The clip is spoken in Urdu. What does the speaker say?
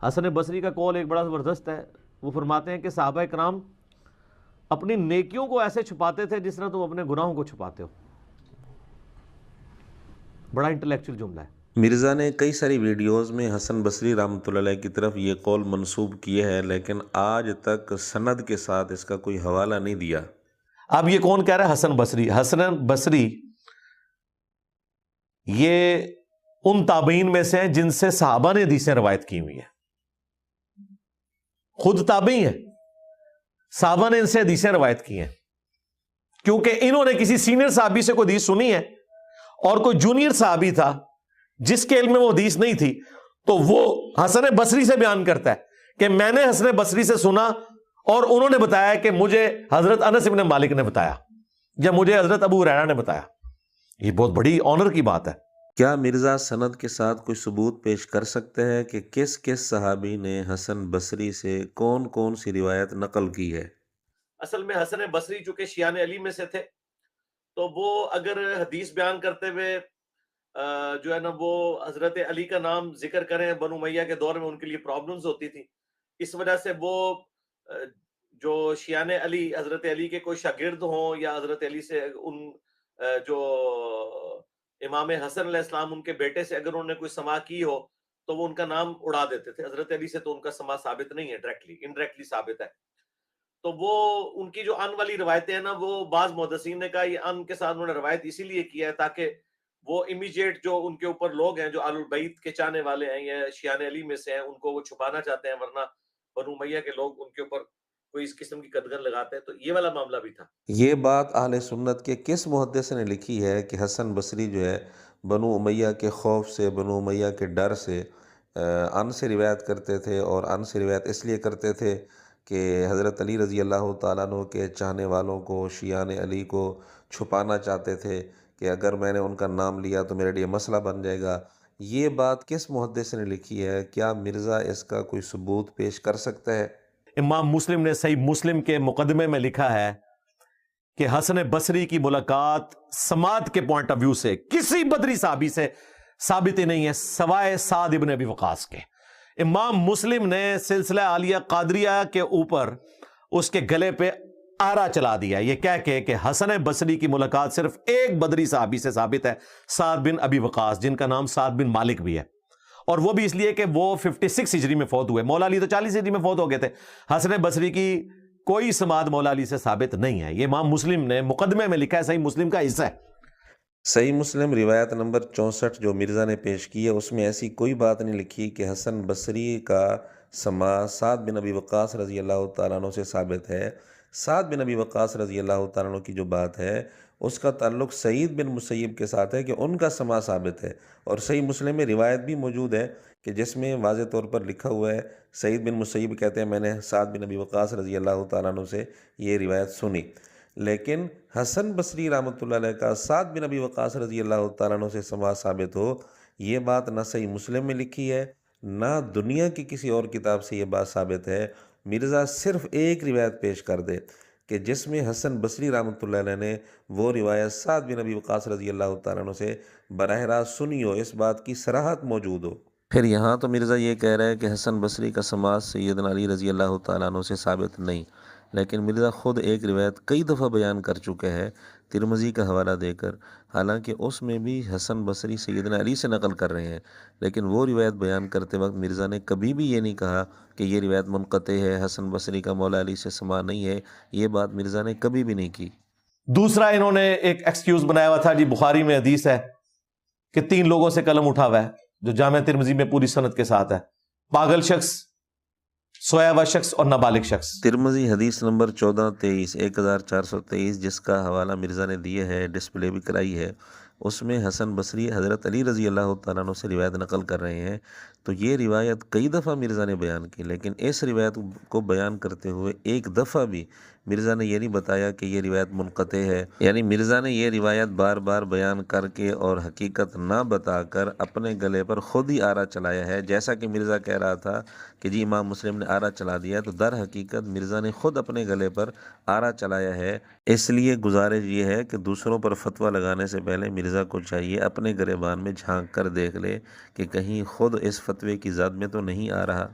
حسن بصری کا قول ایک بڑا زبردست ہے، وہ فرماتے ہیں کہ صحابہ کرام اپنی نیکیوں کو ایسے چھپاتے تھے جس طرح تم اپنے گناہوں کو چھپاتے ہو. بڑا انٹلیکچوئل جملہ ہے. مرزا نے کئی ساری ویڈیوز میں حسن بصری رحمۃ اللہ علیہ کی طرف یہ قول منسوب کیے ہیں، لیکن آج تک سند کے ساتھ اس کا کوئی حوالہ نہیں دیا. اب یہ کون کہہ رہا ہے؟ حسن بصری. حسن بصری یہ ان تابعین میں سے ہیں جن سے صحابہ نے حدیثیں روایت کی ہوئی ہیں. خود تابعی ہیں، صحابہ نے ان سے حدیثیں روایت کی ہیں، کیونکہ انہوں نے کسی سینئر صحابی سے کوئی حدیث سنی ہے اور کوئی جونیئر صحابی تھا جس کے علم میں وہ حدیث نہیں تھی، تو وہ حسن بصری سے بیان کرتا ہے کہ میں نے حسن بصری سے سنا اور انہوں نے بتایا کہ مجھے حضرت انس بن مالک نے بتایا یا مجھے حضرت ابو ہریرہ نے بتایا. یہ بہت بڑی آنر کی بات ہے. کیا مرزا سند کے ساتھ کوئی ثبوت پیش کر سکتے ہیں کہ کس کس صحابی نے حسن بصری سے کون کون سی روایت نقل کی ہے؟ اصل میں حسن بصری چونکہ شیعان علی میں سے تھے، تو وہ اگر حدیث بیان کرتے ہوئے جو ہے نا وہ حضرت علی کا نام ذکر کریں، بنو امیہ کے دور میں ان کے لیے پرابلمز ہوتی تھی. اس وجہ سے وہ جو شیعان علی، حضرت علی کے کوئی شاگرد ہوں یا حضرت علی سے ان جو امام حسن علیہ السلام ان کے بیٹے سے اگر انہوں نے کوئی سما کی ہو تو وہ ان کا نام اڑا دیتے تھے. حضرت علی سے تو ان کا سما ثابت نہیں ہے، ڈائریکٹلی، انڈائریکٹلی ثابت ہے. تو وہ ان کی جو ان والی روایتیں ہیں نا، وہ بعض محدثین نے کہا یہ ان کے ساتھ انہوں نے روایت اسی لیے کیا ہے تاکہ وہ امیجیٹ جو ان کے اوپر لوگ ہیں جو آل البیت کے چاہنے والے ہیں یا شیعان علی میں سے ہیں ان کو وہ چھپانا چاہتے ہیں، ورنہ بنو امیہ کے لوگ ان کے اوپر کوئی اس قسم کی قدغن لگاتے ہیں. تو یہ والا معاملہ بھی تھا. یہ بات اہل سنت کے کس محدث نے لکھی ہے کہ حسن بصری جو ہے بنو امیہ کے خوف سے، بنو امیہ کے ڈر سے ان سے روایت کرتے تھے، اور ان سے روایت اس لیے کرتے تھے کہ حضرت علی رضی اللہ تعالیٰ عنہ کے چاہنے والوں کو، شیعان علی کو چھپانا چاہتے تھے کہ اگر میں نے ان کا نام لیا تو میرے لیے مسئلہ بن جائے گا. یہ بات کس محدث نے لکھی ہے؟ کیا مرزا اس کا کوئی ثبوت پیش کر سکتا ہے؟ امام مسلم نے صحیح مسلم کے مقدمے میں لکھا ہے کہ حسن بصری کی ملاقات سماعت کے پوائنٹ آف ویو سے کسی بدری صحابی سے ثابت ہی نہیں ہے سوائے سعد ابن ابی وقاص کے. امام مسلم نے سلسلہ عالیہ قادریہ کے اوپر اس کے گلے پہ آرا چلا دیا یہ کہہ کے کہ حسن بصری کی ملاقات صرف ایک بدری صحابی سے ثابت ہے، سعد بن ابی وقاص، جن کا نام سعد بن مالک بھی ہے، اور وہ بھی اس لیے کہ وہ 56 ہجری میں فوت ہوئے. مولا علی تو 40 ہجری میں فوت ہو گئے تھے. حسن بصری کی کوئی سماعت مولا علی سے ثابت نہیں ہے. یہ امام مسلم نے مقدمے میں لکھا ہے، صحیح مسلم کا حصہ ہے. صحیح مسلم روایت نمبر 64 جو مرزا نے پیش کی ہے اس میں ایسی کوئی بات نہیں لکھی کہ حسن بصری کا سماع سعد بن ابی وقاص رضی اللہ تعالیٰ عنہ سے ثابت ہے. سعد بن ابی وقاص رضی اللہ تعالیٰ عنہ کی جو بات ہے اس کا تعلق سعید بن مسیب کے ساتھ ہے کہ ان کا سماع ثابت ہے، اور صحیح مسلم میں روایت بھی موجود ہے کہ جس میں واضح طور پر لکھا ہوا ہے سعید بن مسیب کہتے ہیں میں نے سعد بن ابی وقاص رضی اللہ تعالیٰ عنہ سے یہ روایت سنی. لیکن حسن بصری رحمۃ اللہ علیہ کا سعد بن ابی وقاص رضی اللہ تعالیٰ عنہ سے سماع ثابت ہو، یہ بات نہ صحیح مسلم میں لکھی ہے نہ دنیا کی کسی اور کتاب سے یہ بات ثابت ہے. مرزا صرف ایک روایت پیش کر دے کہ جس میں حسن بصری رحمۃ اللہ علیہ نے وہ روایت سعد بن ابی وقاص رضی اللہ تعالیٰ عنہ سے براہ راست سنی ہو، اس بات کی صراحت موجود ہو. پھر یہاں تو مرزا یہ کہہ رہا ہے کہ حسن بصری کا سماع سیدنا علی رضی اللہ تعالیٰ عنہ سے ثابت نہیں، لیکن مرزا خود ایک روایت کئی دفعہ بیان کر چکے ہیں ترمذی کا حوالہ دے کر، حالانکہ اس میں بھی حسن بصری سیدنا علی سے نقل کر رہے ہیں، لیکن وہ روایت بیان کرتے وقت مرزا نے کبھی بھی یہ نہیں کہا کہ یہ روایت منقطع ہے، حسن بصری کا مولا علی سے سماع نہیں ہے. یہ بات مرزا نے کبھی بھی نہیں کی. دوسرا انہوں نے ایک ایکسکیوز بنایا ہوا تھا، جی بخاری میں حدیث ہے کہ 3 لوگوں سے قلم اٹھا ہوا ہے جو جامع ترمذی میں پوری سند کے ساتھ ہے، پاگل شخص، سویا ہوا شخص اور نابالغ شخص. ترمذی حدیث نمبر 1423 1423 جس کا حوالہ مرزا نے دیے ہے، ڈسپلے بھی کرائی ہے، اس میں حسن بصری حضرت علی رضی اللہ تعالیٰ عنہ سے روایت نقل کر رہے ہیں. تو یہ روایت کئی دفعہ مرزا نے بیان کی، لیکن اس روایت کو بیان کرتے ہوئے ایک دفعہ بھی مرزا نے یہ نہیں بتایا کہ یہ روایت منقطع ہے. یعنی مرزا نے یہ روایت بار بار بیان کر کے اور حقیقت نہ بتا کر اپنے گلے پر خود ہی آرا چلایا ہے. جیسا کہ مرزا کہہ رہا تھا کہ جی امام مسلم نے آرا چلا دیا، تو در حقیقت مرزا نے خود اپنے گلے پر آرا چلایا ہے. اس لیے گزارش یہ ہے کہ دوسروں پر فتویٰ لگانے سے پہلے مرزا کو چاہیے اپنے گریبان میں جھانک کر دیکھ لے کہ کہیں خود اس فتوے کی زد میں تو نہیں آ رہا.